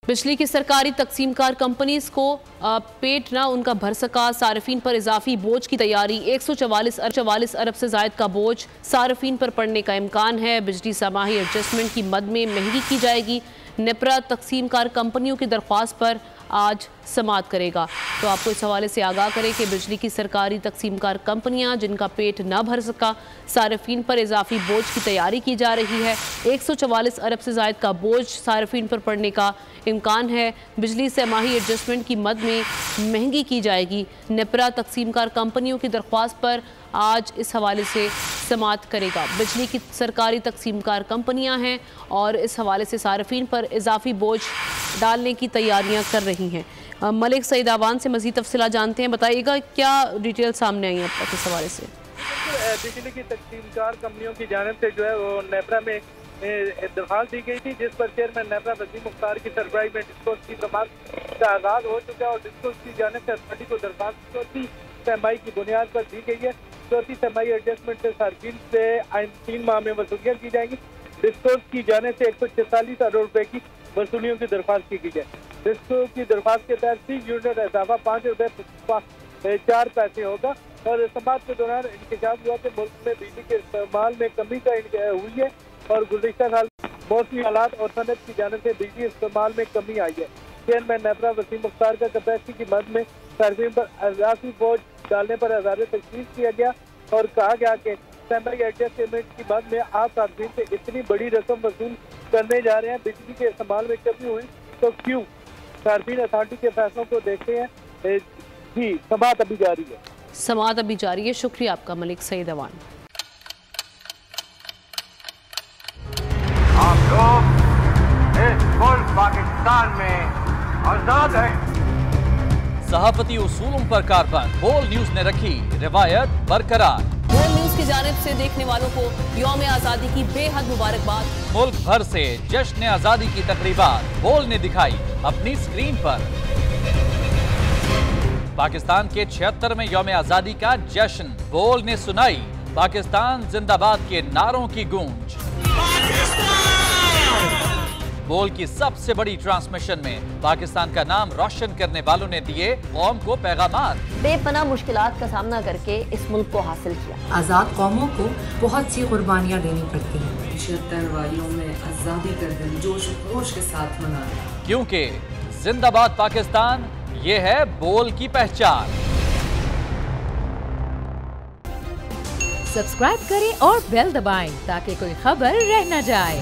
बिजली की सरकारी तकसीमकार कंपनीज को पेट ना उनका भर सका, सार्फिन पर इजाफी बोझ की तैयारी। 144 अरब से जायद का बोझ सार्फिन पर पड़ने का इम्कान है। बिजली समाही एडजस्टमेंट की मद में महंगी की जाएगी। नेपरा तकसीमकार कंपनियों की दरख्वास्त पर आज समाअत करेगा। तो आपको इस हवाले से आगाह करें कि बिजली की सरकारी तकसीमकार कंपनियां जिनका पेट न भर सका, सार्फिन पर इजाफी बोझ की तैयारी की जा रही है। 144 अरब से जायद का बोझ सार्फिन पर पड़ने का इम्कान है। बिजली समाही एडजस्टमेंट की मद में महंगी की जाएगी। नेपरा तकसीमकार कंपनियों की दरख्वास्त पर आज इस हवाले से समाअत करेगा। बिजली की सरकारी तकसीमकार कंपनियां हैं और इस हवाले से सार्फिन पर इजाफी बोझ डालने की तैयारियां कर रही हैं। मलिक सईद आवान से मज़ीद तफसीलात जानते हैं। बताइएगा क्या डिटेल सामने आई है अब तक इस हवाले से। बिजली की तकसीमकार कंपनियों की जानिब से जो है वो नेपरा में दरख्वास्त दी गई थी, जिस पर चेयरमैन नेपरा वसीम मुख्तार की सरबराही में डिस्कोर्स की समाअत का आगाज हो चुका है और डिस्कोर्स की जानिब से अथॉरिटी को दरख्वास्त चौथी सहमाई की बुनियाद पर दी गई है। चौथी सहमाई एडजस्टमेंट से सार्फिन से 3 माह में वसूलियाँ की जाएंगी। डिस्कोर्स की जाने से 146 अरब रुपए की वसूलियों की दरख्वास्त की गई है। डिस्कोर्स की दरख्वास्त के तहत 3 यूनिट इजाफा 5 रुपए 4 पैसे होगा। और समाअत के दौरान इंकशाफ हुआ कि मुल्क में बिजली के इस्तेमाल में कमी का हुई है और गुज़िश्ता साल मौसमी हालात और सनत की जानिब से बिजली इस्तेमाल में कमी आई है। चेयरमैन नेपरा वसीम मुख्तार का कैपेसिटी की मद में सार्फिन पर इजाफी बोझ डालने पर आज़ाद तशख़ीस किया गया और कहा गया कि सहमाई एडजस्टमेंट की मद में आप सार्फिन से इतनी बड़ी रकम वसूल करने जा रहे हैं। बिजली के इस्तेमाल में कमी हुई तो क्यों? सार्फिन अथॉरिटी के फैसलों को देखते हैं। जी, समाअत अभी जारी है। समाअत अभी जारी है। शुक्रिया आपका मलिक सईद अवान। आप लोग इस मुल्क पाकिस्तान में आजाद हैं। सहाफती उसूलों पर कारबंद बोल न्यूज ने रखी रिवायत बरकरार। बोल न्यूज की जानिब से देखने वालों को यौम आज़ादी की बेहद मुबारकबाद। मुल्क भर से जश्न आज़ादी की तकरीबात बोल ने दिखाई अपनी स्क्रीन पर। पाकिस्तान के 76वें यौम आज़ादी का जश्न बोल ने सुनाई पाकिस्तान जिंदाबाद के नारों की गूंज। बोल की सबसे बड़ी ट्रांसमिशन में पाकिस्तान का नाम रोशन करने वालों ने दिए कौम को पैगामात। बेपनाह मुश्किलात का सामना करके इस मुल्क को हासिल किया। आज़ाद कौमों को बहुत सी कुर्बानियाँ देनी पड़ती हैं। 76 वालियों में आज़ादी का दिन जोश खरोश के साथ मनाया, क्योंकि जिंदाबाद पाकिस्तान ये है बोल की पहचान। सब्सक्राइब करें और बेल दबाएं ताकि कोई खबर रह न जाए।